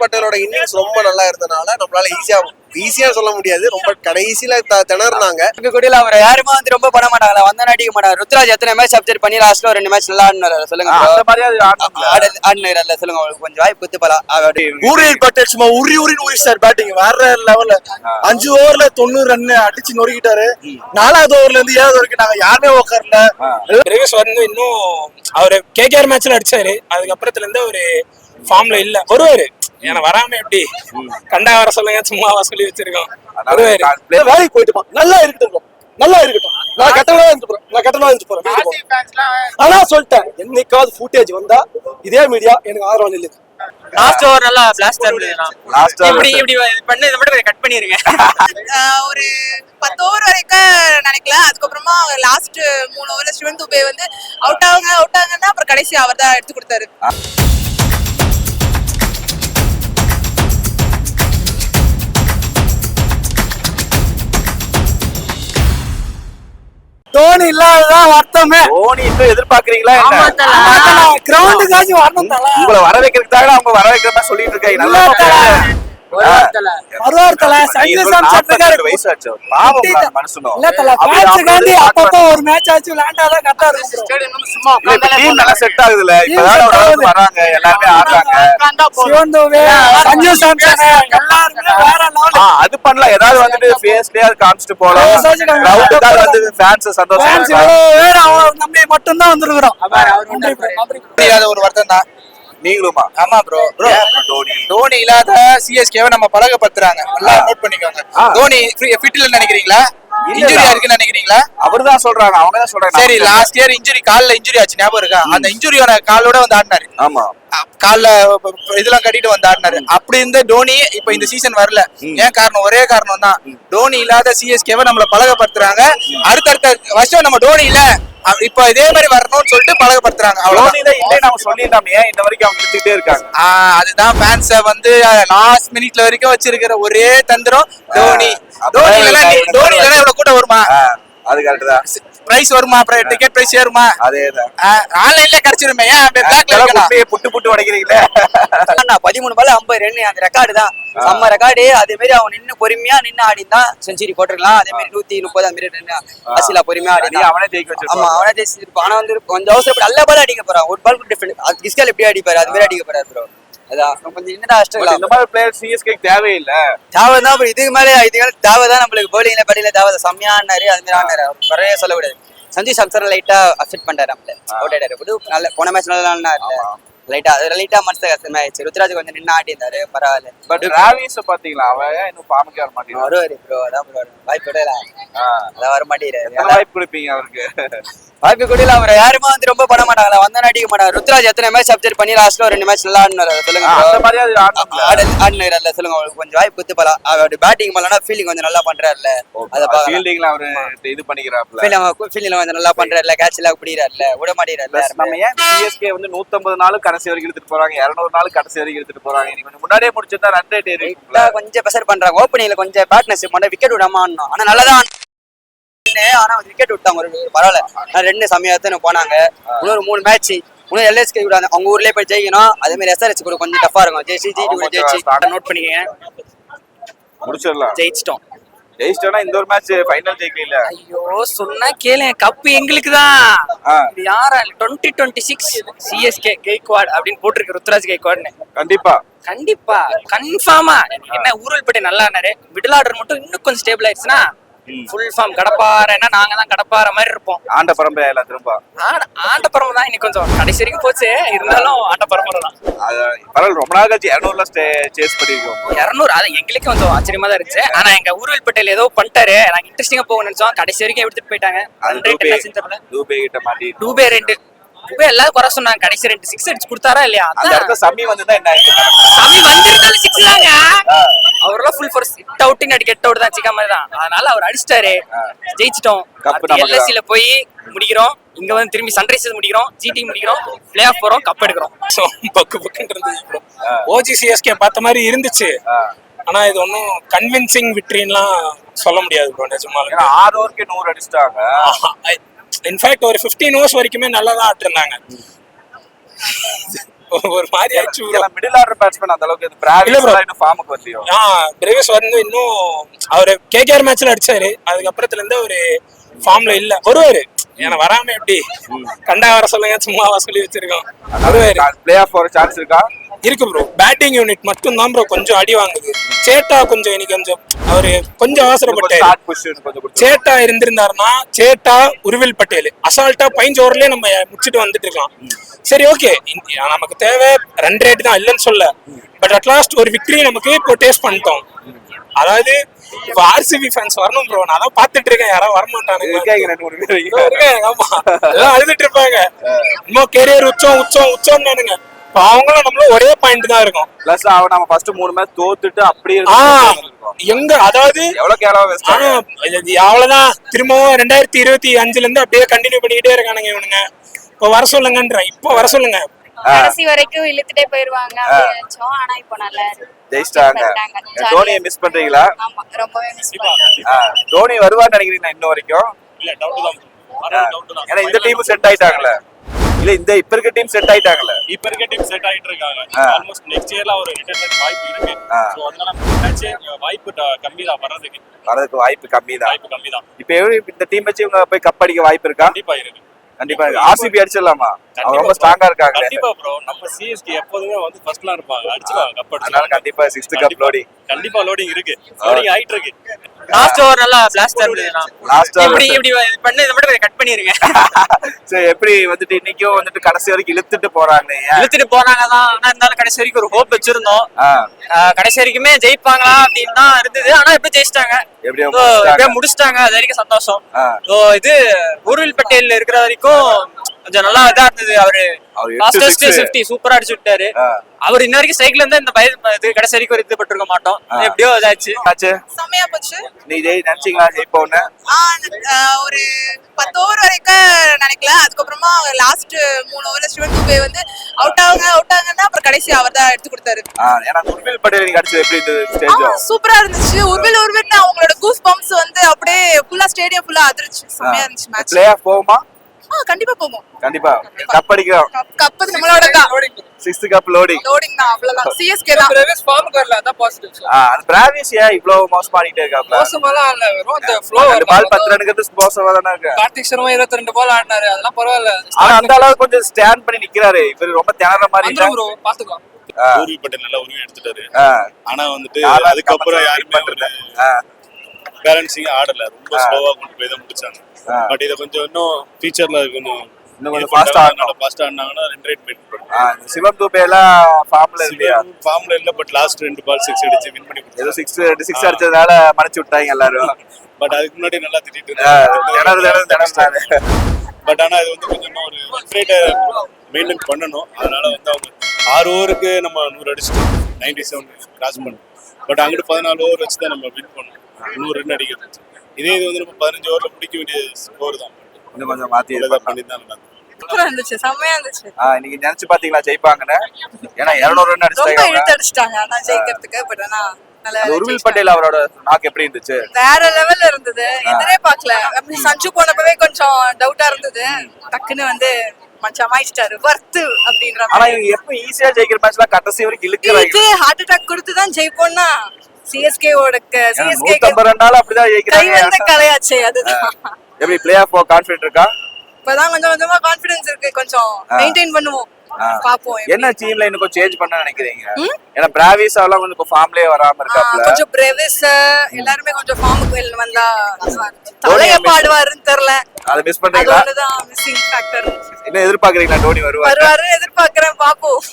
பட்டேலோட innings ரொம்ப நல்லா இருந்தனால நம்மளால ஈஸியா சொல்ல முடியாது. ரொம்ப கடைசியில திணறினாங்க. கூடிய அவர் யாருமே வந்து ரொம்ப பண்ண மாட்டாங்களா, வந்தா அடிக்க மாட்டாங்க. ருத்ராஜ் எத்தனை மேட்ச் அப்செட் பண்ணி லாஸ்ட்ல 2 மேட்ச் நல்லா ஆடினாரு. சொல்லுங்க அந்த மாதிரி ஆடினாரு. சொல்லுங்க உங்களுக்கு கொஞ்சம் வாய்ப்பு குத்து போலாம். ஊரியல் பட்டேல் சும்மா உரின்னு ஊறிச்சார். பேட்டிங் வேற லெவல்ல 5 ஓவர்ல 90 ரன் அடிச்சு நொறுக்கிட்டாரு. 4வது ஓவர்ல இருந்து 7வது வரைக்கும் நாங்க யாருமே உட்காரல. பிரேவஸ் வந்து இன்னும் அவரு கேகேஆர் மேட்ச்ல அடிச்சாரு. அதுக்கப்புறத்துல இருந்து ஒரு ஃபார்ம்ல இல்ல. வருவாரு, ஏன்னா வராம எப்படி கண்டா வர சொல்லுங்க, சும்மாவா சொல்லி வச்சிருக்கோம். வேலைக்கு போயிட்டு நல்லா இருக்கட்டும், நல்லா இருக்கட்டும். நான் கட்டணமா இருந்து போறேன். ஆனா சொல்லிட்டேன், என்னைக்காவது ஃபுட்டேஜ் வந்தா இதே மீடியா எனக்கு ஆதரவு இல்லை. லாஸ்ட் ஓவர் நல்லா பிளாஸ்ட் இப்படி பண்ணி இத மட்டும் கட் பண்ணிருங்க. ஒரு 10 ஓவர் வரைக்கும் நினைக்கல. அதுக்கப்புறமா லாஸ்ட் 3 ஓவர்ல சிவன் துபே வந்து அவுட் ஆகுங்கன்னா அப்புறம் கடைசி அவர் தான் எடுத்து கொடுத்தாரு. தோனி இல்லாததான் வருத்தமே. தோனி இன்னும் எதிர்பார்க்கறீங்களா? கிரவுண்டுக்காச்சும் வரணும். உங்களை வர வைக்கிறதுக்கு தான் அவங்க வர வைக்கிற மாதிரி சொல்லிட்டு இருக்காங்க. நல்லா ஒரு மேட்ச் ஆச்சு விளையாண்டாதான் கரெக்டா இருக்கும். நல்லா செட் ஆகுதுல. இப்பதான் வராங்க, எல்லாருமே ஆடுறாங்க. சஞ்சு சாம்சன் எல்லாருமே வேற லெவல். அது பண்ணலாம். ஏதாவது வந்துட்டு ஃபேஸ்லயே காமிச்சிட்டு போலாம். கிரவுண்டுக்காக வந்து ஃபேன்ஸ் சந்தோஷமா நம்பி மட்டும் தான் வந்திருக்கிறோம். ஒரு வருத்தம் தான். நீங்களுமா? ஆமா ப்ரோ. தோனி இல்லாத சிஎஸ்கேவை நம்ம பழகப்படுத்துறாங்க. நல்லா நோட் பண்ணிக்கோங்க. தோனி ஃபிட்ல நினைக்கிறீங்களா, இன்ஜுரியா இருக்குன்னு நினைக்கிறீங்களா? அவர்தான் சொல்றாங்க, அவங்க தான் சொல்றாங்க. சரி, லாஸ்ட் இயர் கால்ல இன்ஜுரி ஆச்சு, ஞாபகம் இருக்கா? அந்த இன்ஜுரியோட காலோட வந்து ஆடினாரு. ஆமா, கால்ல இதெல்லாம் கட்டிட்டு வந்து ஆடினாரு. அப்படி இருந்த டோனி இப்ப இந்த சீசன் வரல. ஏன் காரணம்? ஒரே காரணம் தான், டோனி இல்லாத சிஎஸ்கேவை நம்மள பழகப்படுத்துறாங்க. அடுத்தடுத்த வருஷம் நம்ம டோனி இல்ல, இப்ப இதே மாதிரி வரணும்னு சொல்லிட்டு பழகப்படுத்துறாங்க. இந்த வரைக்கும் அவங்க எடுத்துக்கிட்டே இருக்காங்க. அதுதான் ஃபேன்ஸ வந்து லாஸ்ட் மினிட்ல வரைக்கும் வச்சிருக்கிற ஒரே தந்திரம். டோனி இல்லைன்னா இவ்வளவு கூட்டம் வருமா? அது கரெக்ட் தான். பிரைஸ் வருமா? அப்புறம் டிக்கெட் பிரைஸ் ஏறுமா? அதேதான். ஆன்லைன்ல கிடைச்சிருமே. புட்டு உடைக்கிறீங்களே. 13 பால் 50 ரன் அந்த ரெக்கார்டு தான். செம்ம ரெக்கார்டு. அதே மாதிரி அவன் நின்று பொறுமையா நின்று ஆடி தான் செஞ்சுரி போட்டுருக்கலாம். அதே மாதிரி 130 அந்த மாதிரி ரன் அசிலா பொறுமையா ஆடி அவனே ஜெயிக்க வச்சிருப்பான். ஆமா, அவனே ஜெயிச்சிருப்பான். ஆனா வந்து கொஞ்சம் அவசரப்பட்டு நல்ல பால் அடிக்க போறான். ஒரு பால் டிஃபரெண்ட் கிஸ்கால் எப்படி அடிப்பாரு அது மாதிரி அடிக்க போறாரு ப்ரோ. அதான் கொஞ்சம் என்னடா அஷ்டம். இந்த மாதிரி பிளேயர் சிஎஸ்கே தேவையில்லை. தேவைதான். அப்புறம் இதுக்கு மேலே தேவைதான் நம்மளுக்கு. பவுலிங்ல பேட்டிங்ல தேவை. செம்மையானாரு, அது மாதிரி ஆனாரு. குறைய சொல்லக்கூடாது. சஞ்சு சாம்சன் லைட்டா அப்செட் பண்ணிட்டாரு. நம்மள அவுட் ஆயிட்டாரு. நல்ல போன மேட்ச் நல்லா ஆனாரு. லைட்டா மனசு கஷ்டமாயிடுச்சு. ருத்ராஜ் கொஞ்சம் நின்று ஆடி இருந்தாரு, பரவாயில்ல. பட் டிராவிஸ் பாத்தீங்களா, அவன் இன்னும் ஃபார்முக்கு வர மாட்டேங்கிறான். வருவாரு ப்ரோ, அதான் ப்ரோ வாய்ப்பு விடல. அதான் வர மாட்டேங்கிறாரு. வாய்ப்பு கொடுப்பீங்க அவருக்கு? வாய்ப்பு கூடிய அவர் யாருமே வந்து ரொம்ப பண்ண மாட்டாங்களா, வந்தா அடிக்க மாட்டாங்க. ருத்ராஜ் எத்தனை மேட்ச் அப்செட் பண்ணி லாஸ்ட்ல 2 மேட்ச் நல்லா ஆடினாரு. சொல்லுங்க ஆடினாரு. சொல்லுங்க உங்களுக்கு கொஞ்சம் வாய்ப்பு குத்து போலாம். அவரு பேட்டிங் பண்ணலன்னா ஃபீல்டிங் கொஞ்சம் நல்லா பண்றாருல. ஃபீல்டிங்ல அவரு இது பண்ணிக்கிறாப்ல. ஃபீல்டிங்ல கொஞ்சம் நல்லா பண்றாருல, கேட்ச் எல்லாம் பிடிக்கிறாருல, விட மாட்டேங்கிறாருல. நம்ம ஏன் சிஎஸ்கே வந்து 150 நாள் கடைசி வரைக்கும் எடுத்துட்டு போறாங்க, 200 நாள் கடைசி வரைக்கும் எடுத்துட்டு போறாங்க. நீங்க கொஞ்சம் முன்னாடியே முடிச்சிருந்தா ரன் ரேட் ஏறிட்டா. கொஞ்சம் ப்ரெஷர் பண்றாங்க. ஓப்பனிங்ல கொஞ்சம் பார்ட்னர்ஷிப் பண்ண விக்கெட் விடாம ஆடணும். ஆனா நல்லதான். ஆனா விக்கெட் விட்டாங்க. ஒரு பரவாயில்ல. 2 சமயத்துல போனாங்க. இன்னொரு 3 மேட்ச் இன்னும் எல்எஸ்கே விடாங்க. அவங்க ஊர்லயே போய் ஜெயிக்கணும். அதே மாதிரி எஸ்ஆர்எச் கூட கொஞ்சம் டஃபா இருக்கும். ஜெயிச்சு நோட் பண்ணிக்கங்க. முடிச்சிடலாம். ஜெயிச்சிட்டோம்னா இந்த ஒரு மேட்ச் ஃபைனல் ஜெயிக்கல. ஐயோ சொன்னா கேளுங்க, கப் எங்களுக்கு தான். யாரா 2026 சிஎஸ்கே கெய்க்வாட் அப்படின்னு போட்டிருக்கு, ருத்ராஜ் கெய்க்வாட்னு. கண்டிப்பா கன்ஃபார்மா. என்ன ஊரல் பட்டி நல்லா ஆனாரு. மிடில் ஆர்டர் மட்டும் இன்னும் கொஞ்சம் ஸ்டேபிள் ஆயிடுச்சுன்னா ஃபுல் ஃபார்ம் கடப்பாறைன்னா நாங்க தான் கடப்பாற மாதிரி இருப்போம். ஆண்ட பரம்பரை திரும்ப ஆண்ட பரம்பரை தான். இன்னைக்கு கொஞ்சம் கடைசி வரைக்கும் போச்சு, இருந்தாலும் ஆண்ட பரம்பரை தான். பரவாயில்ல. ரொம்ப நாள் கழிச்சு 200 சேஸ் பண்ணிருக்கோம். 200 அது எங்களுக்கு கொஞ்சம் ஆச்சரியமா தான் இருந்துச்சு. ஆனா எங்க ஊர்வல் பட்டேல் ஏதோ பண்ணிட்டாரு. நாங்க இன்ட்ரெஸ்டிங்கா போக நினைச்சோம். கடைசி வரைக்கும் எடுத்துட்டு போயிட்டாங்க. டூபே 2 எல்லாரும் குறை சொன்னாங்க. கடைசி 2 6 அடிச்சு கொடுத்தாரா இல்லையா? சமி வந்துதான் என்ன சமி வந்திருந்தாலும் 6 தாங்க. அவரெல்லாம் full force hit out get out தான் சிக்கா மாதிரி தான். அதனால அவர் அடிச்சிட்டாரு. ஜெயிச்சிட்டோம். எல்எஸ்சில போய் முடிக்கிறோம். இங்க வந்து திரும்பி சன்ரைசர்ஸ் முடிக்கிறோம், ஜிடி முடிக்கிறோம், பிளே ஆஃப் போறோம், கப் எடுக்கிறோம். பக்குன்னு இருந்தது. ஓஜி சிஎஸ்கே பார்த்த மாதிரி இருந்துச்சு. ஆனா இது ஒன்னும் கன்வின்சிங் விக்டரின்லாம் சொல்ல முடியாது ப்ரோ. நிஜமா 6 ஓவருக்கு 100 அடிச்சிட்டாங்க. இன்ஃபேக்ட் ஒரு 15 ஓவர்ஸ் வரைக்குமே நல்லா தான் ஆட்டிருந்தாங்க. ஒரு மாதிரி ஆயிடுச்சு ப்ரோ. மிடில் ஆர்டர் பேட்ஸ்மேன் அந்த அளவுக்கு இல்ல bro. பிராவிஸ் இன்னும் ஃபார்முக்கு வரலையோ. பிரேவிஸ் வந்து இன்னும் அவரு கேகேஆர் மேட்ச்ல அடிச்சாரு, அதுக்கப்புறத்துல இருந்து ஒரு ஃபார்ம்ல இல்ல. வருவாரு, ஏன்னா வராம எப்படி கண்டா வர சொல்லுங்க, சும்மாவா சொல்லி வச்சிருக்கோம். வருவாரு. பிளே ஆஃப் ஒரு சான்ஸ் இருக்கா? இருக்கு ப்ரோ. பேட்டிங் யூனிட் மட்டும் தான் ப்ரோ கொஞ்சம் அடி வாங்குது. சேட்டா கொஞ்சம் இன்னைக்கு கொஞ்சம் அவரு கொஞ்சம் அவசரப்பட்டாரு. ஷார்ட் புஷ் கொஞ்சம் கொடுத்து. சேட்டா இருந்திருந்தாருன்னா, சேட்டா உருவில் பட்டேல் அசால்ட்டா 15 ஓவர்லயே நம்ம முடிச்சுட்டு வந்துட்டு இருக்கலாம். சரி ஓகே, நமக்கு தேவை ரன் ரேட் தான், இல்லைன்னு சொல்ல. பட் அட்லாஸ்ட் ஒரு விக்டரி நமக்கு இப்போ டேஸ்ட் பண்ணிட்டோம். அதாவது இப்போ ஆர்சிபி ஃபேன்ஸ் வரணும் ப்ரோ. நான் தான் பாத்துட்டு இருக்கேன், யாரும் வரமாட்டானுங்க. ஆமா, எல்லாம் அழுதுட்டு இருப்பாங்க. இன்னும் கெரியர் உச்சம் உச்சம் உச்சம் நானுங்க. இப்போ அவங்களும் நம்மளும் ஒரே பாயிண்ட் தான் இருக்கும். பிளஸ் அவன் நம்ம ஃபர்ஸ்ட் 3 மேட்ச் தோத்துட்டு அப்படியே எங்க அதாவது எவ்வளவு கேவலமா வெஸ்ட் அவ்வளவுதான். திரும்பவும் 2025ல இருந்து அப்படியே கண்டினியூ பண்ணிக்கிட்டே இருக்கானுங்க இவனுங்க. இப்போ வர சொல்லுங்கன்ற, இப்போ வர சொல்லுங்க. கடைசி வரைக்கும் இழுத்துட்டே போயிருவாங்க அப்படின்னு நினைச்சோம். ஆனா இப்போ நல்லா ஜெயிச்சிட்டாங்க. தோனியை மிஸ் பண்றீங்களா? ஆமா, ரொம்பவே மிஸ் பண்றேன். தோனி வருவான்னு நினைக்கிறீங்களா இன்ன வரைக்கும்? இல்ல டவுட் தான். ஏன்னா இந்த டீம் செட் ஆயிட்டாங்கல்ல. இல்ல இந்த இப்ப இருக்க டீம் செட் ஆயிட்டாங்கல்ல. இப்ப இருக்க டீம் செட் ஆயிட்டு இருக்காங்க. ஆல்மோஸ்ட் நெக்ஸ்ட் இயர்ல ஒரு ரிட்டையர்மென்ட் வாய்ப்பு இருக்கு. சோ அதனால மேட்ச் வாய்ப்பு கம்மி தான் வரதுக்கு வாய்ப்பு கம்மி தான். இப்ப இந்த டீம் வச்சு இவங்க போய் கப் அடிக்க வாய்ப்பு இருக்கா? கண்டிப்பா இருக்கு. கண்டிப்பா ஆர்சிபி அடிச்சிடலாமா? அவங்க ரொம்ப ஸ்ட்ராங்கா இருக்காங்க. கண்டிப்பா ப்ரோ. நம்ம சிஎஸ்கே எப்போதுமே வந்து ஃபர்ஸ்ட்லாம் இருப்பாங்க, அடிச்சுவாங்க கப் அதனால அடிச்சுவாங்க. கண்டிப்பா 6th கப் லோடிங். கண்டிப்பா லோடிங் இருக்கு. லோடிங் ஆயிட்டு இருக்கு. லாஸ்ட் ஓவர் நல்லா பிளாஸ்ட் இருந்ததுனா லாஸ்ட் இப்படி பண்ணி இத மட்டும் கட் பண்ணிருங்க. சரி, எப்படி வந்துட்டு இன்னைக்கும் வந்துட்டு கடைசி வரைக்கும் இழுத்துட்டு போறாங்க. இழுத்துட்டு போனாங்க தான். ஆனா இருந்தாலும் கடைசி வரைக்கும் ஒரு ஹோப் வச்சிருந்தோம். கடைசி வரைக்குமே ஜெயிப்பாங்களா அப்படின்னு தான் இருந்தது. ஆனா இப்ப ஜெயிச்சிட்டாங்க, எப்படியோ முடிச்சிட்டாங்க. அது வரைக்கும் சந்தோஷம். இது உருவில் பட்டேல் இருக்கிற வரைக்கும் கொஞ்சம் நல்லா இதா இருந்தது. அவரு ஃபாஸ்டஸ்ட் 50 சூப்பரா அடிச்சு விட்டாரு. அவர் இன்ன வரைக்கும் சைக்கிள் இருந்தா இந்த இது கடைசி வரைக்கும் ஒரு இது பட்டிருக்க மாட்டோம். எப்படியோ இதாச்சு. செம்மையா போச்சு. நீ நினைச்சீங்களா ஜெயிப்போன்னு? ஒரு 10 ஓவர் வரைக்கும் நினைக்கல. அதுக்கப்புறமா லாஸ்ட் 3 ஓவர்ல சிவன் துபே வந்து அவுட் ஆகுங்கன்னா அப்புறம் கடைசி அவர் தான் எடுத்து கொடுத்தாரு. ஏன்னா உருவில் பட்டேல் நீங்க அடிச்சது எப்படி இருந்தது? ஸ்டேஜ் சூப்பரா இருந்துச்சு. உருவில் அவங்களோட கூஸ் பம்ப்ஸ் வந்து அப்படியே ஃபுல்லா ஸ்டேடியம் ஃபுல்லா அதிர்ச்சு. செம்மையா இருந்துச்சு மேட்ச். பிளே ஆஃப் போகுமா? கண்டிப்பா போவோம். கண்டிப்பா கப் அடிக்கிறோம். கப் நம்மளோட தான். 6th கப் லோடிங் தான். அவ்வளவுதான். சிஎஸ்கே தான். பிரேவிஸ் ஃபார்முக்கு வரல, அதான் பாசிட்டிவ். அந்த பிராவிஸ் ஏன் இவ்வளவு மோசம் பண்ணிட்டே இருக்காப்ல? மோசமாலாம் இல்ல, வெறும் அந்த ஃப்ளோ. அந்த பால் 10 ரன்னுக்கு மோசமா தானே இருக்கு. கார்த்திக் சர்மா 22 பால் ஆடினாரு, அதெல்லாம் பரவாயில்ல. ஆனா அந்த அளவுக்கு கொஞ்சம் ஸ்டாண்ட் பண்ணி நிக்கிறாரு. இவர் ரொம்ப திணற மாதிரி இல்ல ப்ரோ, பாத்துக்கலாம். உருவி பட்டேல் நல்லா உருவி எடுத்துட்டாரு. ஆனா வந்துட்டு யாரும் அதுக்கப்புறம் யாருமே பண்றது பேலன்சிங் ஆடல, ரொம்ப ஸ்லோவா கொண்டு போய் தான் முடிச்சாங்க. பட் இத கொஞ்சம் இன்னும் ஃபியூச்சர்ல கொஞ்சம் ஃபாஸ்டா ஆடினாங்கன்னா 2 ரேட் வின் பண்ணுவாங்க. சிவம் துபே எல்லாம் ஃபார்ம்ல இல்லையா? ஃபார்ம்ல இல்ல, பட் லாஸ்ட் 2 பால் 6 அடிச்சு வின் பண்ணி கொடுத்தாரு. ஏதோ 6 அடிச்சதால மறைச்சு விட்டாங்க எல்லாரும். பட் அதுக்கு முன்னாடி நல்லா திட்டிட்டு பட் ஆனா இது வந்து கொஞ்சம் ஒரு ரேட்டை மெயின்டைன் பண்ணணும். அதனால வந்து அவங்க 6 ஓவருக்கு நம்ம 100 அடிச்சுட்டு 97 கிராஸ் பண்ணோம். பட் அங்கிட்டு 14 ஓவர் வச்சு தான் நம்ம வின் பண்ணோம். 100 ரன் அடிக்கிறது. இதே இது வந்து நம்ம 15 ஓவர்ல முடிக்க வேண்டிய ஸ்கோர் தான். இன்னும் கொஞ்சம் மாத்தி பண்ணி தான் நடந்தது. சூப்பரா இருந்துச்சு. செம்மையா இருந்துச்சு. நீங்க நினைச்சு பாத்தீங்களா ஜெயிப்பாங்கன்னு? ஏன்னா 200 ரன் ரொம்ப அடிச்சாங்க. இழுத்து அடிச்சிட்டாங்க ஆனா ஜெயிக்கிறதுக்கு. பட் ஆனா நல்லா உருவில் பட்டேல் அவரோட நாக் எப்படி இருந்துச்சு? வேற லெவல்ல இருந்தது. எதிரே பார்க்கல. அப்படி சஞ்சு போனப்பவே கொஞ்சம் டவுட்டா இருந்தது. டக்குன்னு வந்து மச்சான் ஆயிட்டாரு வர்த்து அப்படின்ற ஆனா இவங்க எப்ப ஈஸியா ஜெயிக்கிற மேட்ச்லாம் கடைசி வரைக்கும் இழுக்குறாங்க. இது ஹார்ட் அட்டாக் கொடுத்து தான் ஜெயிப்போம்னா சிஎஸ்கே ஓட சிஎஸ்கே 150 ரன்னால அப்படிதான் கை ஜெயிக்கிறாங்க. வந்த கலையாச்சே அதுதான். எப்படி பிளே ஆஃப் கான்ஃபிடன்ட் இருக்கா? இப்பதான் கொஞ்சம் கொஞ்சமா கான்ஃபிடன்ஸ் இருக்கு. கொஞ்சம் மெயின்டைன் பண்ணுவோம். பாப்போம். என்ன டீம்ல இன்னும் கொஞ்சம் சேஞ்ச் பண்ண நினைக்கிறீங்க? ஏன்னா பிராவிஸ் எல்லாம் கொஞ்சம் ஃபார்ம்லயே வராம இருக்காப்ல. கொஞ்சம் பிரேவிஸ் எல்லாரும் கொஞ்சம் ஃபார்முக்கு வந்தா தலைய பாடுவாருன்னு தெரியல. அதை மிஸ் பண்றீங்களா? அதுதான் மிஸ்ஸிங் ஃபேக்டர். என்ன எதிர்பார்க்கறீங்களா? டோனி வருவாரு எதிர்பார்க்கறேன். பாப்போம்.